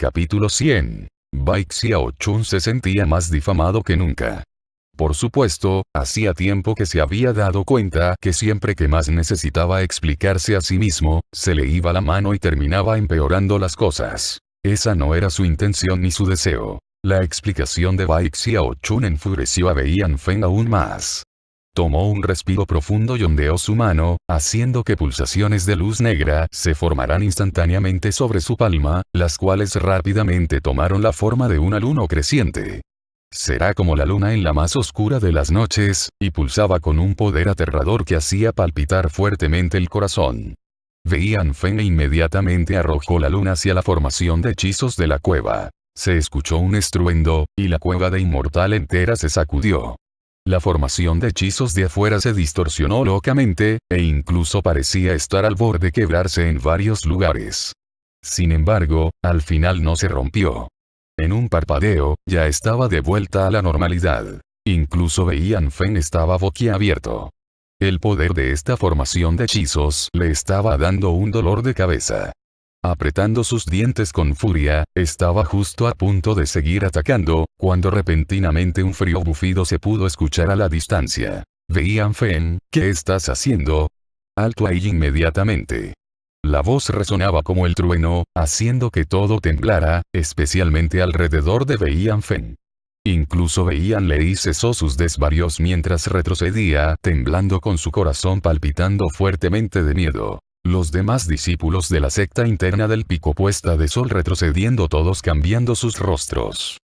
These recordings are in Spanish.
Capítulo 100. Bai Xiaochun se sentía más difamado que nunca. Por supuesto, hacía tiempo que se había dado cuenta que siempre que más necesitaba explicarse a sí mismo, se le iba la mano y terminaba empeorando las cosas. Esa no era su intención ni su deseo. La explicación de Bai Xiaochun enfureció a Wei Yanfeng aún más. Tomó un respiro profundo y ondeó su mano, haciendo que pulsaciones de luz negra se formaran instantáneamente sobre su palma, las cuales rápidamente tomaron la forma de una luna creciente. Será como la luna en la más oscura de las noches, y pulsaba con un poder aterrador que hacía palpitar fuertemente el corazón. Wei Yanfeng inmediatamente arrojó la luna hacia la formación de hechizos de la cueva. Se escuchó un estruendo, y la cueva de Inmortal entera se sacudió. La formación de hechizos de afuera se distorsionó locamente, e incluso parecía estar al borde de quebrarse en varios lugares. Sin embargo, al final no se rompió. En un parpadeo, ya estaba de vuelta a la normalidad. Incluso Wei Yanfeng estaba boquiabierto. El poder de esta formación de hechizos le estaba dando un dolor de cabeza. Apretando sus dientes con furia, estaba justo a punto de seguir atacando, cuando repentinamente un frío bufido se pudo escuchar a la distancia. Wei Yanfeng, ¿qué estás haciendo? Alto ahí inmediatamente. La voz resonaba como el trueno, haciendo que todo temblara, especialmente alrededor de Wei Yanfeng. Incluso Wei Yanlei cesó sus desvarios mientras retrocedía, temblando con su corazón palpitando fuertemente de miedo. Los demás discípulos de la secta interna del pico puesta de sol retrocediendo todos cambiando sus rostros.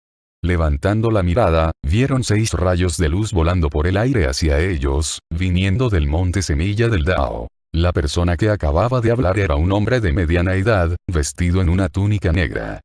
Levantando la mirada, vieron 6 rayos de luz volando por el aire hacia ellos, viniendo del monte semilla del Dao. La persona que acababa de hablar era un hombre de mediana edad, vestido en una túnica negra.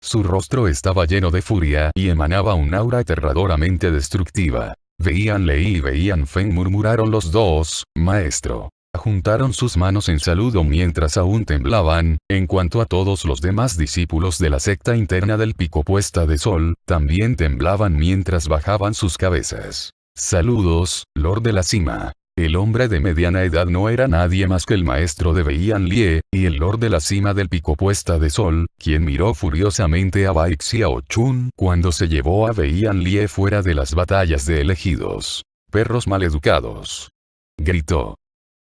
Su rostro estaba lleno de furia y emanaba un aura aterradoramente destructiva. Wei Yanlei y Wei Yanfeng murmuraron los dos, maestro. Juntaron sus manos en saludo mientras aún temblaban. En cuanto a todos los demás discípulos de la secta interna del pico puesta de sol, también temblaban mientras bajaban sus cabezas. Saludos, Lord de la Cima. El hombre de mediana edad no era nadie más que el maestro de Wei Yanlie, y el Lord de la Cima del pico puesta de sol, quien miró furiosamente a Bai Xiaochun cuando se llevó a Wei Yanlie fuera de las batallas de elegidos. Perros maleducados. Gritó.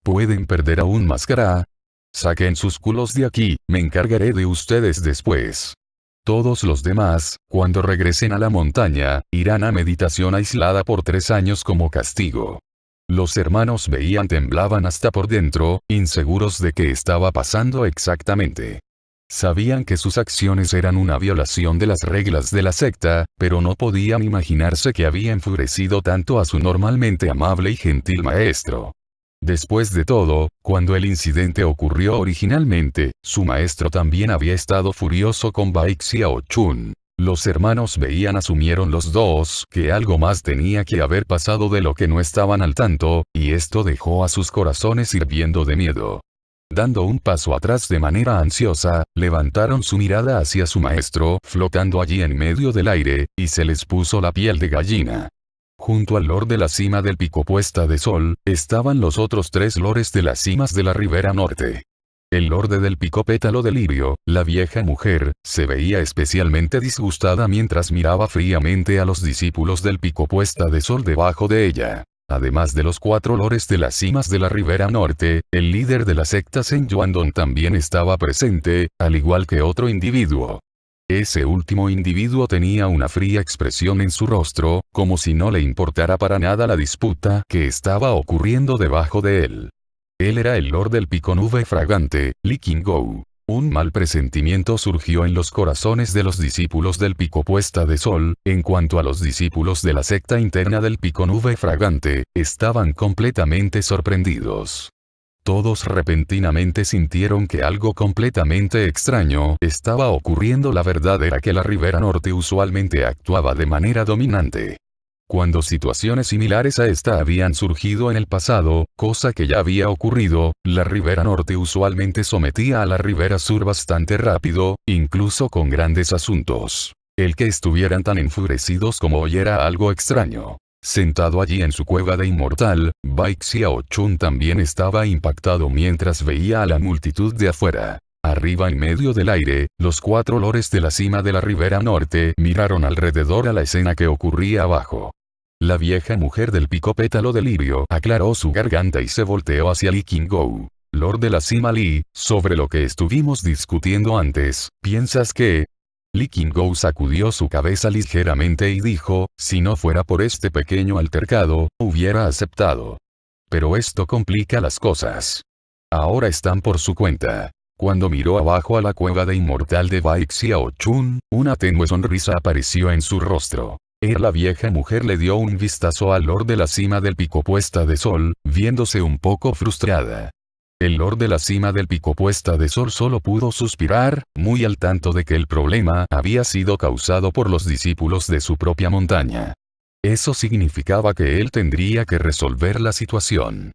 ¿Pueden perder aún más cara? Saquen sus culos de aquí, me encargaré de ustedes después. Todos los demás, cuando regresen a la montaña, irán a meditación aislada por 3 años como castigo. Los hermanos veían temblaban hasta por dentro, inseguros de qué estaba pasando exactamente. Sabían que sus acciones eran una violación de las reglas de la secta, pero no podían imaginarse que había enfurecido tanto a su normalmente amable y gentil maestro. Después de todo, cuando el incidente ocurrió originalmente, su maestro también había estado furioso con Bai Xiaochun. Los hermanos veían asumieron los dos que algo más tenía que haber pasado de lo que no estaban al tanto, y esto dejó a sus corazones hirviendo de miedo. Dando un paso atrás de manera ansiosa, levantaron su mirada hacia su maestro, flotando allí en medio del aire, y se les puso la piel de gallina. Junto al Lord de la Cima del pico puesta de sol, estaban los otros 3 lores de las cimas de la ribera norte. El lorde del pico pétalo de lirio, la vieja mujer, se veía especialmente disgustada mientras miraba fríamente a los discípulos del pico puesta de sol debajo de ella. Además de los 4 lores de las cimas de la ribera norte, el líder de la secta Zhen Yuandong también estaba presente, al igual que otro individuo. Ese último individuo tenía una fría expresión en su rostro, como si no le importara para nada la disputa que estaba ocurriendo debajo de él. Él era el Lord del pico nube fragante, Li Qinggou. Un mal presentimiento surgió en los corazones de los discípulos del pico puesta de sol. En cuanto a los discípulos de la secta interna del pico nube fragante, estaban completamente sorprendidos. Todos repentinamente sintieron que algo completamente extraño estaba ocurriendo. La verdad era que la ribera norte usualmente actuaba de manera dominante. Cuando situaciones similares a esta habían surgido en el pasado, cosa que ya había ocurrido, la ribera norte usualmente sometía a la ribera sur bastante rápido, incluso con grandes asuntos. El que estuvieran tan enfurecidos como hoy era algo extraño. Sentado allí en su cueva de inmortal, Bai Xiaochun también estaba impactado mientras veía a la multitud de afuera. Arriba en medio del aire, los 4 lores de la cima de la ribera norte miraron alrededor a la escena que ocurría abajo. La vieja mujer del pico pétalo de lirio aclaró su garganta y se volteó hacia Lee King-go. Lord de la cima Lee, sobre lo que estuvimos discutiendo antes, ¿piensas que...? Lee King-go sacudió su cabeza ligeramente y dijo, si no fuera por este pequeño altercado, hubiera aceptado. Pero esto complica las cosas. Ahora están por su cuenta. Cuando miró abajo a la cueva de inmortal de Baek Xiao-chun, una tenue sonrisa apareció en su rostro. La vieja mujer le dio un vistazo al Lord de la cima del pico puesta de sol, viéndose un poco frustrada. El Lord de la cima del pico puesta de sol solo pudo suspirar, muy al tanto de que el problema había sido causado por los discípulos de su propia montaña. Eso significaba que él tendría que resolver la situación.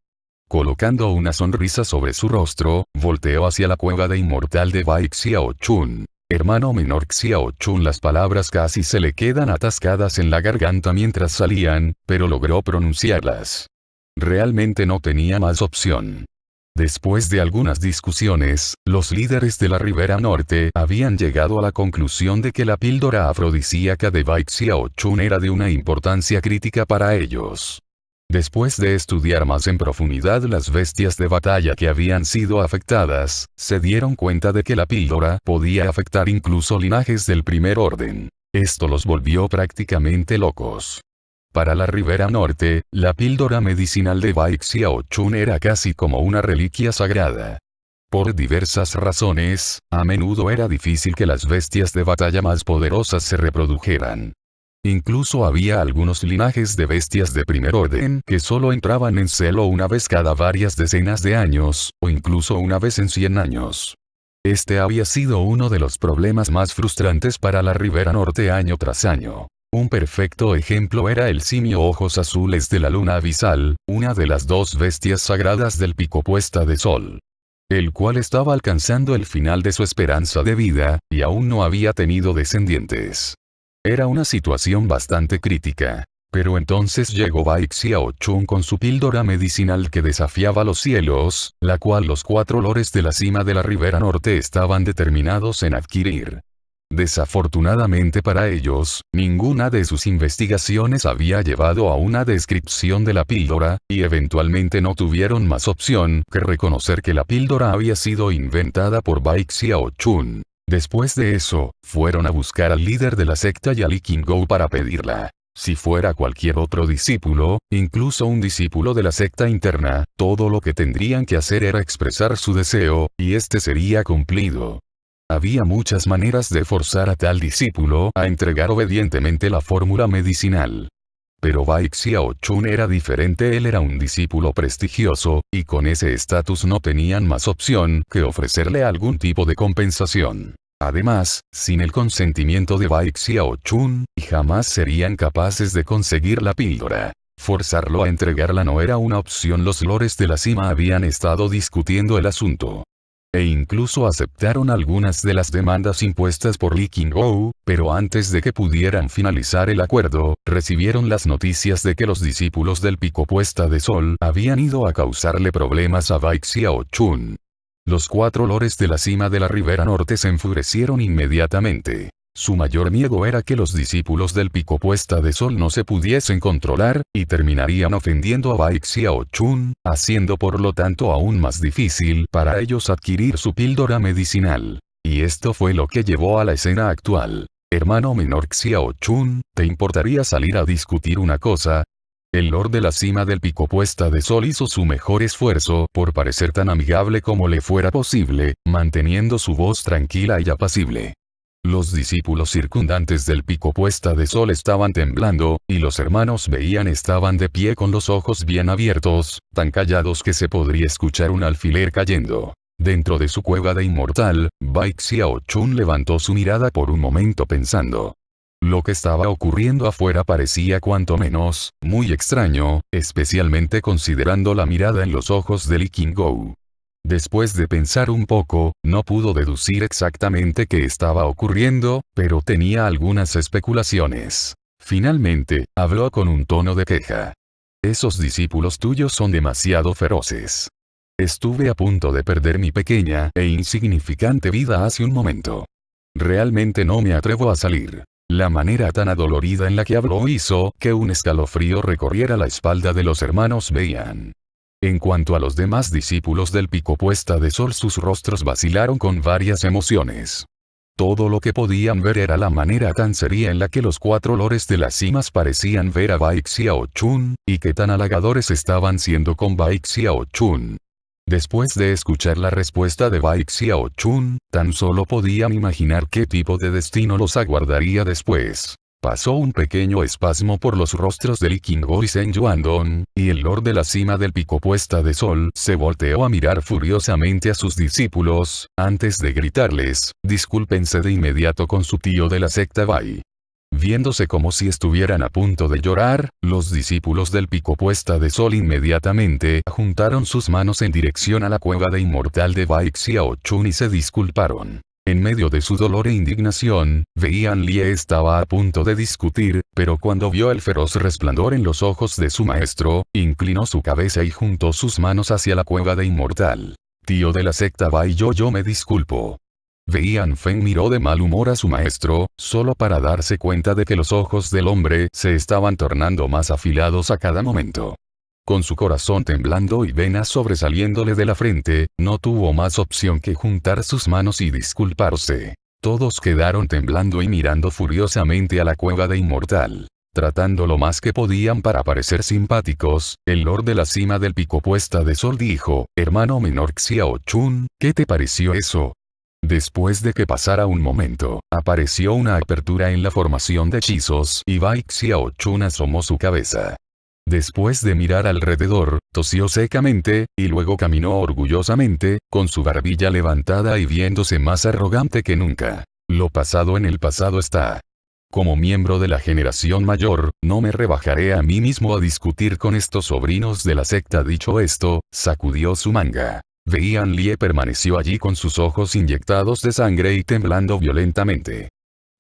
Colocando una sonrisa sobre su rostro, volteó hacia la cueva de inmortal de Baek Xiao-chun. Hermano menor Xiao-chun, las palabras casi se le quedan atascadas en la garganta mientras salían, pero logró pronunciarlas. Realmente no tenía más opción. Después de algunas discusiones, los líderes de la ribera norte habían llegado a la conclusión de que la píldora afrodisíaca de Baek Xiao-chun era de una importancia crítica para ellos. Después de estudiar más en profundidad las bestias de batalla que habían sido afectadas, se dieron cuenta de que la píldora podía afectar incluso linajes del primer orden. Esto los volvió prácticamente locos. Para la ribera norte, la píldora medicinal de Baek Xiao-chun era casi como una reliquia sagrada. Por diversas razones, a menudo era difícil que las bestias de batalla más poderosas se reprodujeran. Incluso había algunos linajes de bestias de primer orden que solo entraban en celo una vez cada varias decenas de años, o incluso una vez en 100 años. Este había sido uno de los problemas más frustrantes para la ribera norte año tras año. Un perfecto ejemplo era el simio ojos azules de la luna abisal, una de las 2 bestias sagradas del pico puesta de sol. El cual estaba alcanzando el final de su esperanza de vida, y aún no había tenido descendientes. Era una situación bastante crítica. Pero entonces llegó Baek Xiao-chun con su píldora medicinal que desafiaba los cielos, la cual los 4 lores de la cima de la ribera norte estaban determinados en adquirir. Desafortunadamente para ellos, ninguna de sus investigaciones había llevado a una descripción de la píldora, y eventualmente no tuvieron más opción que reconocer que la píldora había sido inventada por Baek Xiao-chun. Después de eso, fueron a buscar al líder de la secta y a Lee King-go para pedirla. Si fuera cualquier otro discípulo, incluso un discípulo de la secta interna, todo lo que tendrían que hacer era expresar su deseo, y este sería cumplido. Había muchas maneras de forzar a tal discípulo a entregar obedientemente la fórmula medicinal. Pero Baek Xiao-chun era diferente, él era un discípulo prestigioso, y con ese estatus no tenían más opción que ofrecerle algún tipo de compensación. Además, sin el consentimiento de Baek Xiao-chun, jamás serían capaces de conseguir la píldora. Forzarlo a entregarla no era una opción. Los lores de la cima habían estado discutiendo el asunto. E incluso aceptaron algunas de las demandas impuestas por Lee King-go, pero antes de que pudieran finalizar el acuerdo, recibieron las noticias de que los discípulos del pico puesta de sol habían ido a causarle problemas a Baek Xiao-chun. Los 4 lores de la cima de la ribera norte se enfurecieron inmediatamente. Su mayor miedo era que los discípulos del pico puesta de sol no se pudiesen controlar, y terminarían ofendiendo a Baek Xiao-chun, haciendo por lo tanto aún más difícil para ellos adquirir su píldora medicinal. Y esto fue lo que llevó a la escena actual. Hermano menor Xiao-chun, ¿te importaría salir a discutir una cosa? El Lord de la cima del pico puesta de sol hizo su mejor esfuerzo por parecer tan amigable como le fuera posible, manteniendo su voz tranquila y apacible. Los discípulos circundantes del pico puesta de sol estaban temblando, y los hermanos veían estaban de pie con los ojos bien abiertos, tan callados que se podría escuchar un alfiler cayendo. Dentro de su cueva de inmortal, Baek Xiao-chun levantó su mirada por un momento pensando. Lo que estaba ocurriendo afuera parecía cuanto menos, muy extraño, especialmente considerando la mirada en los ojos de Lee King-go. Después de pensar un poco, no pudo deducir exactamente qué estaba ocurriendo, pero tenía algunas especulaciones. Finalmente, habló con un tono de queja. Esos discípulos tuyos son demasiado feroces. Estuve a punto de perder mi pequeña e insignificante vida hace un momento. Realmente no me atrevo a salir. La manera tan adolorida en la que habló hizo que un escalofrío recorriera la espalda de los hermanos Beian. En cuanto a los demás discípulos del pico puesta de sol, sus rostros vacilaron con varias emociones. Todo lo que podían ver era la manera tan seria en la que los cuatro lores de las cimas parecían ver a Bai Xiaochun, y qué tan halagadores estaban siendo con Bai Xiaochun. Después de escuchar la respuesta de Bai Xiaochun, tan solo podían imaginar qué tipo de destino los aguardaría después. Pasó un pequeño espasmo por los rostros de Li Qingbo y Zheng Yuandong, y el lord de la cima del pico puesta de sol se volteó a mirar furiosamente a sus discípulos, antes de gritarles, discúlpense de inmediato con su tío de la secta Bai. Viéndose como si estuvieran a punto de llorar, los discípulos del pico puesta de sol inmediatamente juntaron sus manos en dirección a la cueva de inmortal de Bai Xiaochun y se disculparon. En medio de su dolor e indignación, Wei Lie estaba a punto de discutir, pero cuando vio el feroz resplandor en los ojos de su maestro, inclinó su cabeza y juntó sus manos hacia la cueva de inmortal. Tío de la secta Bai, yo me disculpo. Wei Anfeng miró de mal humor a su maestro, solo para darse cuenta de que los ojos del hombre se estaban tornando más afilados a cada momento. Con su corazón temblando y venas sobresaliéndole de la frente, no tuvo más opción que juntar sus manos y disculparse. Todos quedaron temblando y mirando furiosamente a la cueva de inmortal. Tratando lo más que podían para parecer simpáticos, el lord de la cima del pico puesta de sol dijo, hermano menor Xiaochun, ¿qué te pareció eso? Después de que pasara un momento, apareció una apertura en la formación de hechizos y Bai Xiaochun asomó su cabeza. Después de mirar alrededor, tosió secamente, y luego caminó orgullosamente, con su barbilla levantada y viéndose más arrogante que nunca. Lo pasado en el pasado está. Como miembro de la generación mayor, no me rebajaré a mí mismo a discutir con estos sobrinos de la secta. Dicho esto, sacudió su manga. Wei Lie permaneció allí con sus ojos inyectados de sangre y temblando violentamente.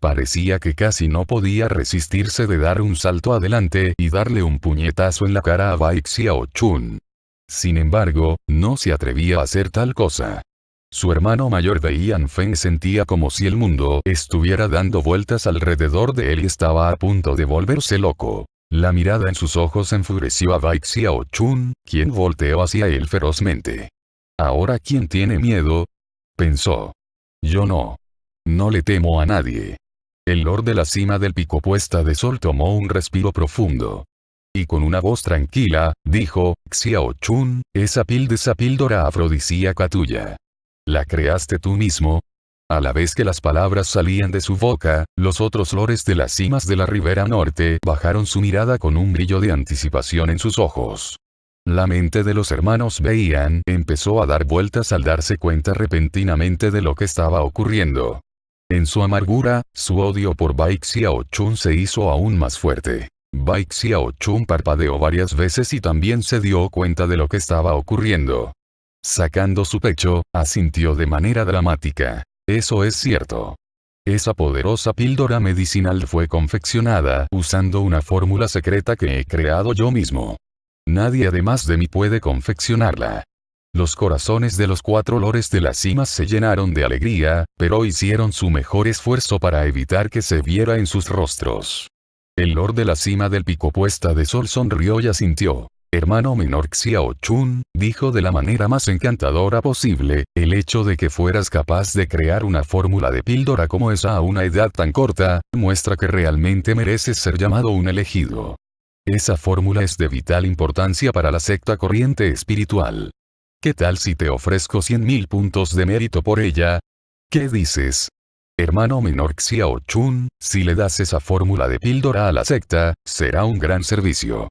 Parecía que casi no podía resistirse de dar un salto adelante y darle un puñetazo en la cara a Bai Xiaochun. Sin embargo, no se atrevía a hacer tal cosa. Su hermano mayor Wei Anfeng sentía como si el mundo estuviera dando vueltas alrededor de él y estaba a punto de volverse loco. La mirada en sus ojos enfureció a Bai Xiaochun, quien volteó hacia él ferozmente. ¿Ahora quién tiene miedo? Pensó. Yo no. No le temo a nadie. El lord de la cima del pico puesta de sol tomó un respiro profundo. Y con una voz tranquila, dijo, Xiaochun, esa píldora afrodisíaca tuya. ¿La creaste tú mismo? A la vez que las palabras salían de su boca, los otros lores de las cimas de la ribera norte bajaron su mirada con un brillo de anticipación en sus ojos. La mente de los hermanos Beian empezó a dar vueltas al darse cuenta repentinamente de lo que estaba ocurriendo. En su amargura, su odio por Bai Xiaochun se hizo aún más fuerte. Bai Xiaochun parpadeó varias veces y también se dio cuenta de lo que estaba ocurriendo. Sacando su pecho, asintió de manera dramática. Eso es cierto. Esa poderosa píldora medicinal fue confeccionada usando una fórmula secreta que he creado yo mismo. Nadie además de mí puede confeccionarla. Los corazones de los cuatro lores de las cimas se llenaron de alegría, pero hicieron su mejor esfuerzo para evitar que se viera en sus rostros. El lord de la cima del pico puesta de sol sonrió y asintió. Hermano menor Xiaochun, dijo de la manera más encantadora posible, el hecho de que fueras capaz de crear una fórmula de píldora como esa a una edad tan corta, muestra que realmente mereces ser llamado un elegido. Esa fórmula es de vital importancia para la secta corriente espiritual. ¿Qué tal si te ofrezco 100.000 puntos de mérito por ella? ¿Qué dices? Hermano menor Xiaochun, si le das esa fórmula de píldora a la secta, será un gran servicio.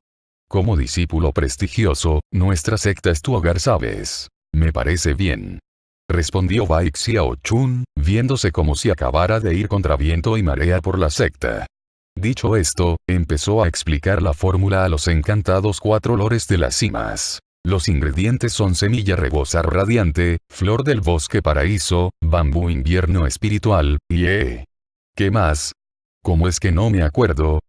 Como discípulo prestigioso, nuestra secta es tu hogar, ¿sabes? Me parece bien. Respondió Bai Xiaochun, viéndose como si acabara de ir contra viento y marea por la secta. Dicho esto, empezó a explicar la fórmula a los encantados cuatro lores de las cimas. Los ingredientes son semilla rebosar radiante, flor del bosque paraíso, bambú invierno espiritual, y ¿qué más? ¿Cómo es que no me acuerdo?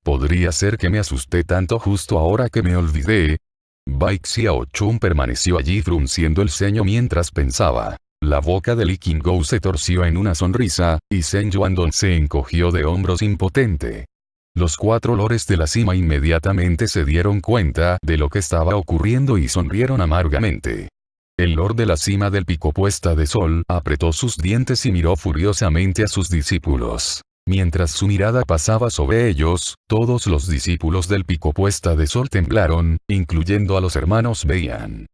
¿Podría ser que me asusté tanto justo ahora que me olvidé? Bai Xiaochun permaneció allí frunciendo el ceño mientras pensaba. La boca de Li Qingou se torció en una sonrisa, y Zhen Yuandong se encogió de hombros impotente. Los 4 lores de la cima inmediatamente se dieron cuenta de lo que estaba ocurriendo y sonrieron amargamente. El lord de la cima del pico puesta de sol apretó sus dientes y miró furiosamente a sus discípulos. Mientras su mirada pasaba sobre ellos, todos los discípulos del pico puesta de sol temblaron, incluyendo a los hermanos Beian.